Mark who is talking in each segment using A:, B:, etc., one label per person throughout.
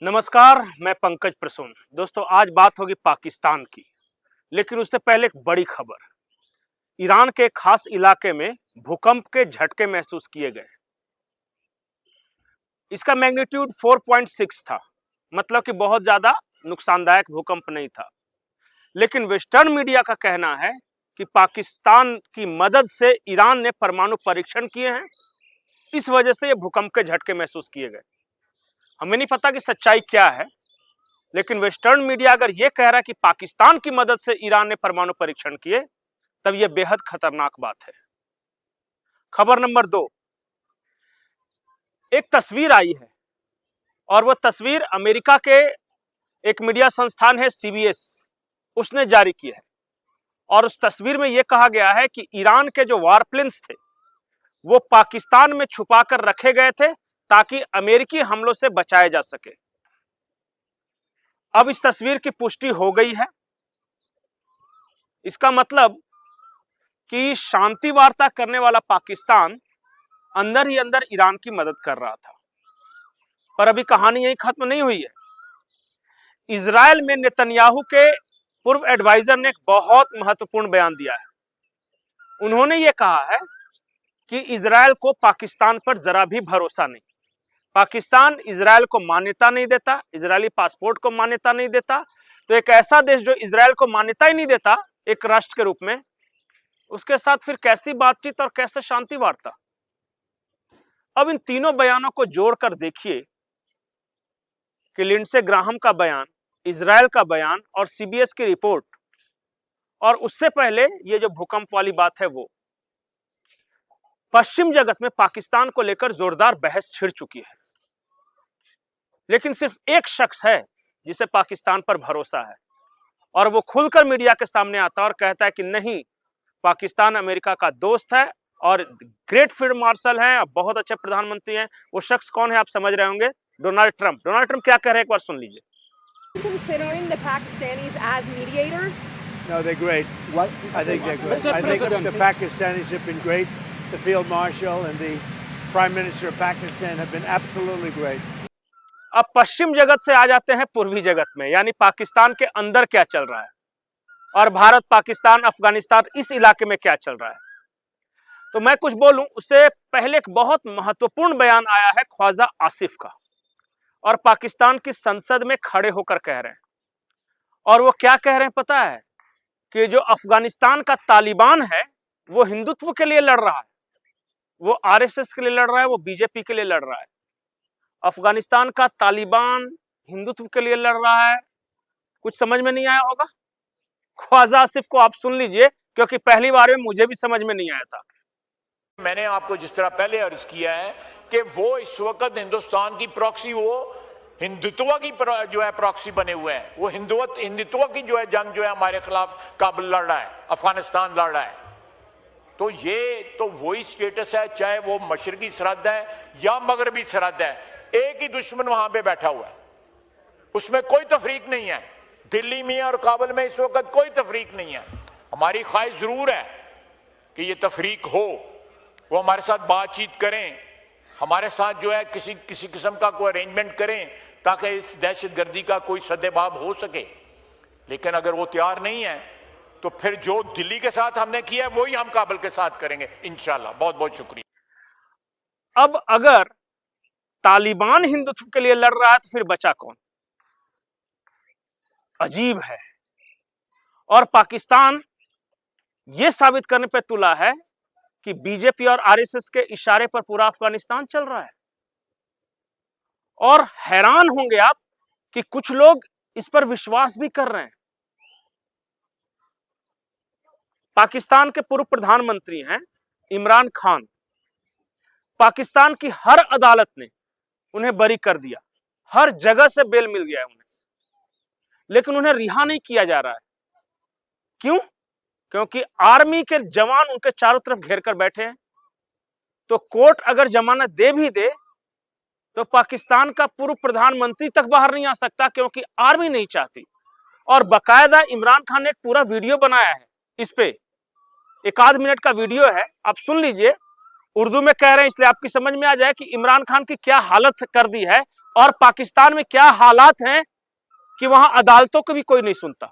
A: नमस्कार, मैं पंकज प्रसून। दोस्तों, आज बात होगी पाकिस्तान की, लेकिन उससे पहले एक बड़ी खबर। ईरान के एक खास इलाके में भूकंप के झटके महसूस किए गए। इसका मैग्नीट्यूड 4.6 था, मतलब कि बहुत ज्यादा नुकसानदायक भूकंप नहीं था। लेकिन वेस्टर्न मीडिया का कहना है कि पाकिस्तान की मदद से ईरान ने परमाणु परीक्षण किए हैं, इस वजह से ये भूकंप के झटके महसूस किए गए। हमें नहीं पता कि सच्चाई क्या है, लेकिन वेस्टर्न मीडिया अगर यह कह रहा है कि पाकिस्तान की मदद से ईरान ने परमाणु परीक्षण किए, तब यह बेहद खतरनाक बात है। खबर नंबर 2, एक तस्वीर आई है और वह तस्वीर अमेरिका के एक मीडिया संस्थान है सीबीएस, उसने जारी की है। और उस तस्वीर में यह कहा गया है कि ईरान के जो वारप्लेन्स थे वो पाकिस्तान में छुपाकर रखे गए थे ताकि अमेरिकी हमलों से बचाए जा सके। अब इस तस्वीर की पुष्टि हो गई है। इसका मतलब कि शांति वार्ता करने वाला पाकिस्तान अंदर ही अंदर ईरान की मदद कर रहा था। पर अभी कहानी यही खत्म नहीं हुई है। इजरायल में नेतन्याहू के पूर्व एडवाइजर ने एक बहुत महत्वपूर्ण बयान दिया है। उन्होंने ये कहा है कि इजरायल को पाकिस्तान पर जरा भी भरोसा नहीं। पाकिस्तान इजरायल को मान्यता नहीं देता, इजरायली पासपोर्ट को मान्यता नहीं देता। तो एक ऐसा देश जो इजरायल को मान्यता ही नहीं देता एक राष्ट्र के रूप में, उसके साथ फिर कैसी बातचीत और कैसे शांति वार्ता। अब इन तीनों बयानों को जोड़कर देखिए कि लिंडसे ग्राहम का बयान, इजरायल का बयान और सीबीएस की रिपोर्ट, और उससे पहले ये जो भूकंप वाली बात है वो, पश्चिम जगत में पाकिस्तान को लेकर जोरदार बहस छिड़ चुकी है। लेकिन सिर्फ एक शख्स है जिसे पाकिस्तान पर भरोसा है, और वो खुलकर मीडिया के सामने आता है और कहता है कि नहीं, पाकिस्तान अमेरिका का दोस्त है और ग्रेट फील्ड मार्शल हैं, बहुत अच्छे प्रधानमंत्री हैं। वो शख्स कौन है आप समझ रहे होंगे, डोनाल्ड ट्रंप। डोनाल्ड ट्रंप क्या कह रहे हैं, एक बार सुन लीजिए।
B: Considering the Pakistanis as mediators?
C: No, they're great.
D: What?
C: I think they're great.
D: Mr.
C: I think
D: President.
C: the Pakistanis have been great. The Field Marshal and the Prime Minister of Pakistan have been absolutely great.
A: अब पश्चिम जगत से आ जाते हैं पूर्वी जगत में, यानी पाकिस्तान के अंदर क्या चल रहा है और भारत, पाकिस्तान, अफगानिस्तान, इस इलाके में क्या चल रहा है। तो मैं कुछ बोलूं उससे पहले एक बहुत महत्वपूर्ण बयान आया है ख्वाजा आसिफ का, और पाकिस्तान की संसद में खड़े होकर कह रहे हैं। और वो क्या कह रहे हैं पता है, कि जो अफगानिस्तान का तालिबान है वो हिंदुत्व के लिए लड़ रहा है, वो आरएसएस के लिए लड़ रहा है, वो बीजेपी के लिए लड़ रहा है। अफगानिस्तान का तालिबान हिंदुत्व के लिए लड़ रहा है, कुछ समझ में नहीं आया होगा। ख्वाजा आसिफ को आप सुन लीजिए, क्योंकि पहली बार में मुझे भी समझ में नहीं आया था।
E: मैंने आपको जिस तरह पहले अर्ज किया है कि वो इस वक्त हिंदुस्तान की प्रॉक्सी, वो हिंदुत्व की जो है प्रॉक्सी बने हुए हैं। वो हिंदुत्व की जो है जंग जो है हमारे खिलाफ काबुल लड़ रहा है, अफगानिस्तान लड़ रहा है। तो ये तो वही स्टेटस है, चाहे वो मशरकी सरहद है या मगरबी सरहद है, एक ही दुश्मन वहां पे बैठा हुआ है, उसमें कोई तफरीक नहीं है। दिल्ली में और काबुल में इस वक्त कोई तफरीक नहीं है। हमारी ख्वाहिश जरूर है कि ये तफरीक हो, वो हमारे साथ बातचीत करें, हमारे साथ जो है किसी किस्म का कोई अरेंजमेंट करें ताकि इस दहशतगर्दी का कोई सद्देबाब हो सके। लेकिन अगर वो तैयार नहीं है तो फिर जो दिल्ली के साथ हमने किया है वही हम काबुल के साथ करेंगे इंशाल्लाह। बहुत बहुत शुक्रिया।
A: अब अगर तालिबान हिंदुत्व के लिए लड़ रहा है तो फिर बचा कौन? अजीब है। और पाकिस्तान यह साबित करने पर तुला है कि बीजेपी और आरएसएस के इशारे पर पूरा अफगानिस्तान चल रहा है। और हैरान होंगे आप कि कुछ लोग इस पर विश्वास भी कर रहे हैं। पाकिस्तान के पूर्व प्रधानमंत्री हैं इमरान खान। पाकिस्तान की हर अदालत ने उन्हें बरी कर दिया, हर जगह से बेल मिल गया है उन्हें, लेकिन उन्हें रिहा नहीं किया जा रहा है। क्यों? क्योंकि आर्मी के जवान उनके चारों तरफ घेर कर बैठे हैं। तो कोर्ट अगर जमानत दे भी दे तो पाकिस्तान का पूर्व प्रधानमंत्री तक बाहर नहीं आ सकता, क्योंकि आर्मी नहीं चाहती। और बकायदा इमरान खान ने एक पूरा वीडियो बनाया है, इस पे 1 मिनट का वीडियो है, आप सुन लीजिए। उर्दू में कह रहे हैं इसलिए आपकी समझ में आ जाए कि इमरान खान की क्या हालत कर दी है और पाकिस्तान में क्या हालात हैं कि वहां अदालतों को भी कोई नहीं सुनता।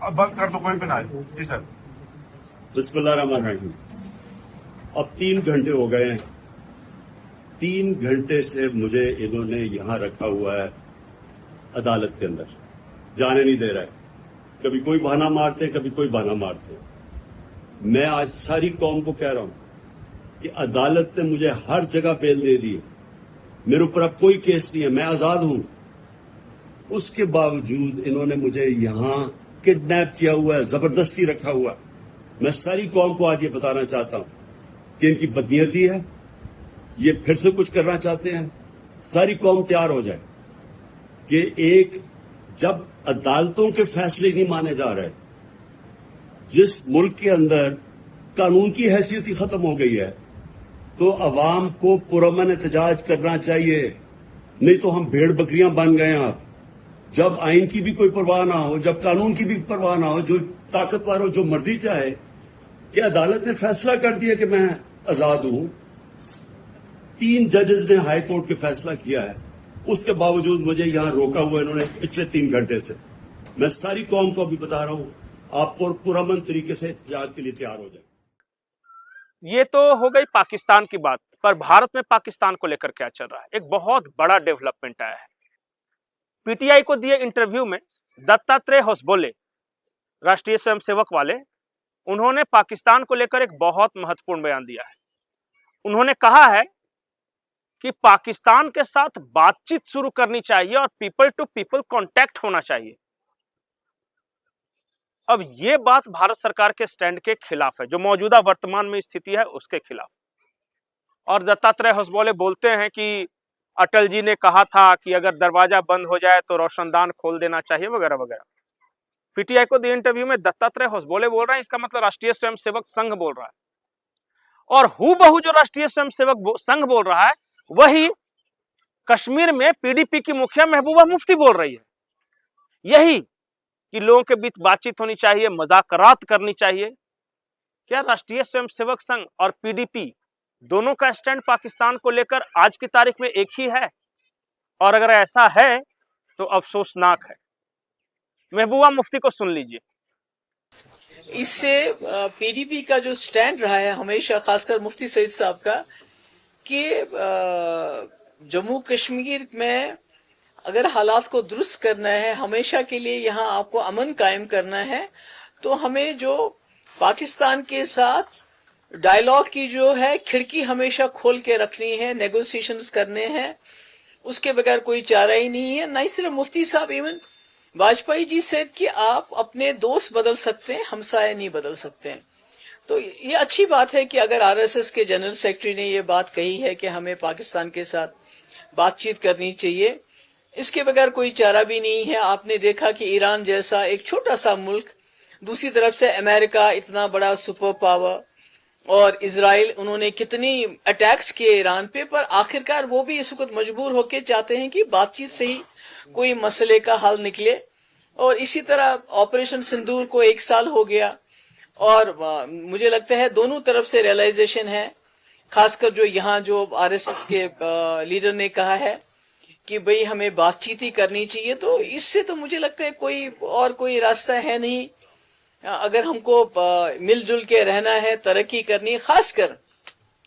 D: अब बंद कर दो, कोई भी ना आए। जी सर।
F: बिस्मिल्लाहिर्रहमानिर्रहीम। अब 3 घंटे हो गए हैं। 3 घंटे से मुझे इन्होंने यहां रखा हुआ है अदालत के अंदर, जाने नहीं दे रहा है। कभी कोई बहाना मारते हैं, कभी कोई बहाना मारते हैं। मैं आज सारी कौम को कह रहा हूं कि अदालत ने मुझे हर जगह बेल दे दी है, मेरे ऊपर अब कोई केस नहीं है, मैं आजाद हूं। उसके बावजूद इन्होंने मुझे यहां किडनैप किया हुआ है, जबरदस्ती रखा हुआ है। मैं सारी कौम को आज ये बताना चाहता हूं कि इनकी बदनीयती है, ये फिर से कुछ करना चाहते हैं। सारी कौम तैयार हो जाए कि एक जब अदालतों के फैसले नहीं माने जा रहे, जिस मुल्क के अंदर कानून की हैसियत ही खत्म हो गई है, तो अवाम को पुरअमन एहतजाज करना चाहिए। नहीं तो हम भेड़ बकरियां बन गए हैं। जब आइन की भी कोई परवाह ना हो, जब कानून की भी परवाह ना हो, जो ताकतवर हो जो मर्जी चाहे, कि अदालत ने फैसला कर दिया कि मैं आजाद हूं। 3 जजेस ने हाई कोर्ट के फैसला किया है, उसके बावजूद मुझे यहां रोका हुआ इन्होंने पिछले 3 घंटे से। मैं सारी कौम को अभी बता रहा हूं, आप पुरअमन तरीके से एहतजाज के लिए तैयार हो जाए।
A: ये तो हो गई पाकिस्तान की बात, पर भारत में पाकिस्तान को लेकर क्या चल रहा है? एक बहुत बड़ा डेवलपमेंट आया है। पीटीआई को दिए इंटरव्यू में दत्तात्रेय होसबोले, राष्ट्रीय स्वयंसेवक वाले, उन्होंने पाकिस्तान को लेकर एक बहुत महत्वपूर्ण बयान दिया है। उन्होंने कहा है कि पाकिस्तान के साथ बातचीत शुरू करनी चाहिए और पीपल टू पीपल कांटेक्ट होना चाहिए। अब ये बात भारत सरकार के स्टैंड के खिलाफ है, जो मौजूदा वर्तमान में स्थिति है उसके खिलाफ। और दत्तात्रेय होसबोले बोलते हैं कि अटल जी ने कहा था कि अगर दरवाजा बंद हो जाए तो रोशनदान खोल देना चाहिए, वगैरह वगैरह। पीटीआई को दिए इंटरव्यू में दत्तात्रेय होसबोले बोल रहे हैं, इसका मतलब राष्ट्रीय स्वयंसेवक संघ बोल रहा है। और हूबहू जो राष्ट्रीय स्वयंसेवक संघ बोल रहा है, वही कश्मीर में पीडीपी की मुखिया महबूबा मुफ्ती बोल रही है। यही कि लोगों के बीच बातचीत होनी चाहिए, मुज़ाकरात करनी चाहिए। क्या राष्ट्रीय स्वयंसेवक संघ और पीडीपी दोनों का स्टैंड पाकिस्तान को लेकर आज की तारीख में एक ही है? और अगर ऐसा है तो अफसोसनाक है। महबूबा मुफ्ती को सुन लीजिए।
G: इससे पीडीपी का जो स्टैंड रहा है हमेशा, खासकर मुफ्ती सईद साहब का, कि जम्मू कश्मीर में अगर हालात को दुरुस्त करना है, हमेशा के लिए यहाँ आपको अमन कायम करना है, तो हमें जो पाकिस्तान के साथ डायलॉग की जो है खिड़की हमेशा खोल के रखनी है, नेगोशिएशंस करने हैं, उसके बगैर कोई चारा ही नहीं है। नहीं सिर्फ मुफ्ती साहब, इवन वाजपेयी जी सेड कि आप अपने दोस्त बदल सकते हैं, हमसाये नहीं बदल सकते हैं। तो ये अच्छी बात है कि अगर आरएसएस के जनरल सेक्रेटरी ने ये बात कही है कि हमें पाकिस्तान के साथ बातचीत करनी चाहिए, इसके बगैर कोई चारा भी नहीं है। आपने देखा कि ईरान जैसा एक छोटा सा मुल्क, दूसरी तरफ से अमेरिका इतना बड़ा सुपर पावर, और इजराइल, उन्होंने कितनी अटैक्स किए ईरान पे, पर आखिरकार वो भी इस वक्त मजबूर होके चाहते हैं कि बातचीत से ही कोई मसले का हल निकले। और इसी तरह ऑपरेशन सिंदूर को 1 साल हो गया, और मुझे लगता है दोनों तरफ से रियलाइजेशन है, खासकर जो यहाँ जो आरएसएस के लीडर ने कहा है कि भाई हमें बातचीत ही करनी चाहिए। तो इससे तो मुझे लगता है कोई रास्ता है नहीं। अगर हमको मिलजुल के रहना है, तरक्की करनी है, खासकर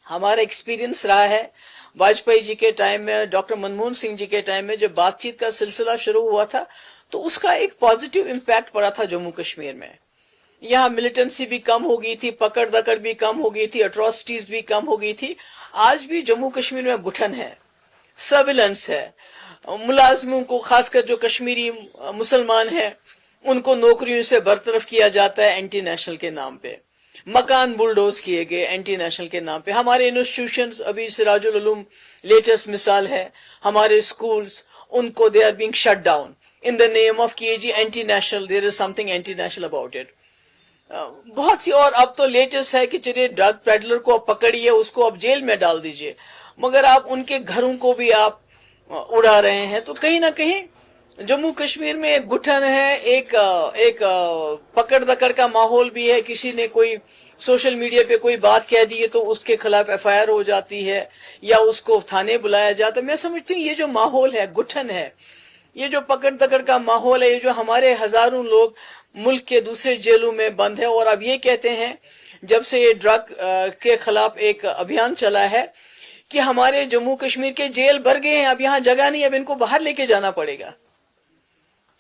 G: हमारा एक्सपीरियंस रहा है वाजपेयी जी के टाइम में, डॉक्टर मनमोहन सिंह जी के टाइम में जब बातचीत का सिलसिला शुरू हुआ था, तो उसका एक पॉजिटिव इम्पैक्ट पड़ा था जम्मू कश्मीर में। यहाँ मिलिटेंसी भी कम हो गई थी, पकड़ दकड़ भी कम हो गई थी, अट्रॉसिटीज भी कम हो गई थी। आज भी जम्मू कश्मीर में घुटन है, सर्विलेंस है, मुलाजमों को, खासकर जो कश्मीरी मुसलमान हैं, उनको नौकरियों से बरतरफ किया जाता है एंटी नेशनल के नाम पे, मकान बुलडोज किए गए एंटी नेशनल के नाम पे। हमारे इंस्टीट्यूशंस, अभी सिराजुल उलूम लेटेस्ट मिसाल है, हमारे स्कूल्स, उनको they are being shut down in the name of कि जी anti national, there is something anti national about it. बहुत सी, और अब तो लेटेस्ट है कि चलिए ड्रग पेडलर को आप पकड़िए, उसको आप जेल में डाल दीजिए, मगर आप उनके घरों को भी आप उड़ा रहे हैं। तो कहीं ना कहीं जम्मू कश्मीर में एक घुटन है, एक पकड़ दकड़ का माहौल भी है। किसी ने कोई सोशल मीडिया पे कोई बात कह दी है तो उसके खिलाफ एफआईआर हो जाती है या उसको थाने बुलाया जाता है। मैं समझती हूँ ये जो माहौल है, गुठन है, ये जो पकड़ दकड़ का माहौल है, ये जो हमारे हजारों लोग मुल्क के दूसरे जेलों में बंद है, और अब ये कहते हैं जब से ये ड्रग के खिलाफ एक अभियान चला है कि हमारे जम्मू कश्मीर के जेल भर गए हैं, अब यहाँ जगह नहीं, अब इनको बाहर लेके जाना पड़ेगा।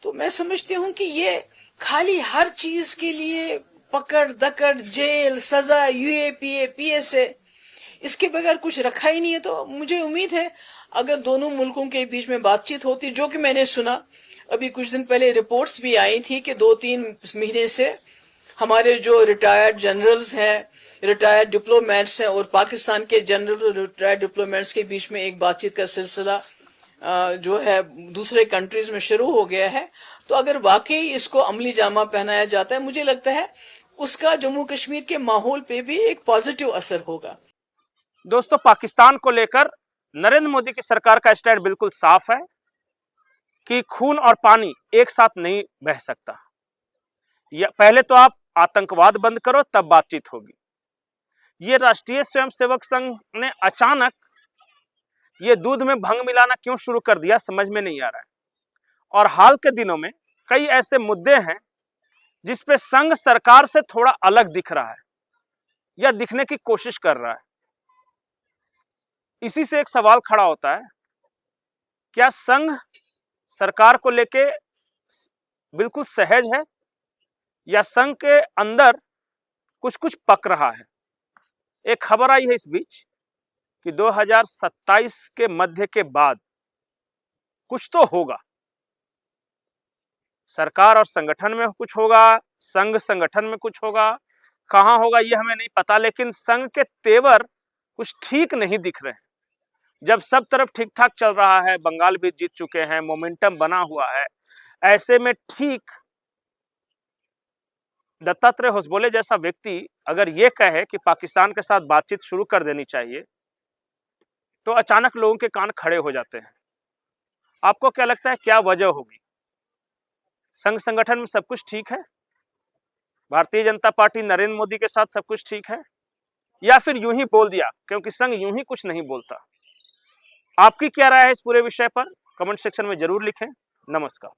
G: तो मैं समझती हूँ कि ये खाली हर चीज के लिए पकड़ दकड़, जेल, सजा, यूएपीए, पीएसए, इसके बगैर कुछ रखा ही नहीं है। तो मुझे उम्मीद है अगर दोनों मुल्कों के बीच में बातचीत होती, जो कि मैंने सुना अभी कुछ दिन पहले रिपोर्ट्स भी आई थी कि 2-3 महीने से हमारे जो रिटायर्ड जनरल्स हैं, रिटायर्ड डिप्लोमेट्स हैं, और पाकिस्तान के जनरल और रिटायर्ड डिप्लोमेट्स के बीच में एक बातचीत का सिलसिला जो है दूसरे कंट्रीज में शुरू हो गया है। तो अगर वाकई इसको अमली जामा पहनाया जाता है, मुझे लगता है उसका जम्मू कश्मीर के माहौल पे भी एक पॉजिटिव असर होगा।
A: दोस्तों, पाकिस्तान को लेकर नरेंद्र मोदी की सरकार का स्टैंड बिल्कुल साफ है कि खून और पानी एक साथ नहीं बह सकता। पहले तो आप आतंकवाद बंद करो, तब बातचीत होगी। ये राष्ट्रीय स्वयंसेवक संघ ने अचानक ये दूध में भंग मिलाना क्यों शुरू कर दिया, समझ में नहीं आ रहा है। और हाल के दिनों में कई ऐसे मुद्दे हैं जिसपे संघ सरकार से थोड़ा अलग दिख रहा है या दिखने की कोशिश कर रहा है। इसी से एक सवाल खड़ा होता है, क्या संघ सरकार को लेके बिल्कुल सहज है या संघ के अंदर कुछ कुछ पक रहा है। एक खबर आई है इस बीच कि 2027 के मध्य के बाद कुछ तो होगा, सरकार और संगठन में कुछ होगा, संघ संगठन में कुछ होगा, कहां होगा ये हमें नहीं पता, लेकिन संघ के तेवर कुछ ठीक नहीं दिख रहे हैं। जब सब तरफ ठीक ठाक चल रहा है, बंगाल भी जीत चुके हैं, मोमेंटम बना हुआ है, ऐसे में ठीक दत्तात्रेय होसबोले जैसा व्यक्ति अगर ये कहे कि पाकिस्तान के साथ बातचीत शुरू कर देनी चाहिए, तो अचानक लोगों के कान खड़े हो जाते हैं। आपको क्या लगता है, क्या वजह होगी? संघ संगठन में सब कुछ ठीक है, भारतीय जनता पार्टी नरेंद्र मोदी के साथ सब कुछ ठीक है, या फिर यूं ही बोल दिया क्योंकि संघ यूं ही कुछ नहीं बोलता? आपकी क्या राय है इस पूरे विषय पर? कमेंट सेक्शन में जरूर लिखें। नमस्कार।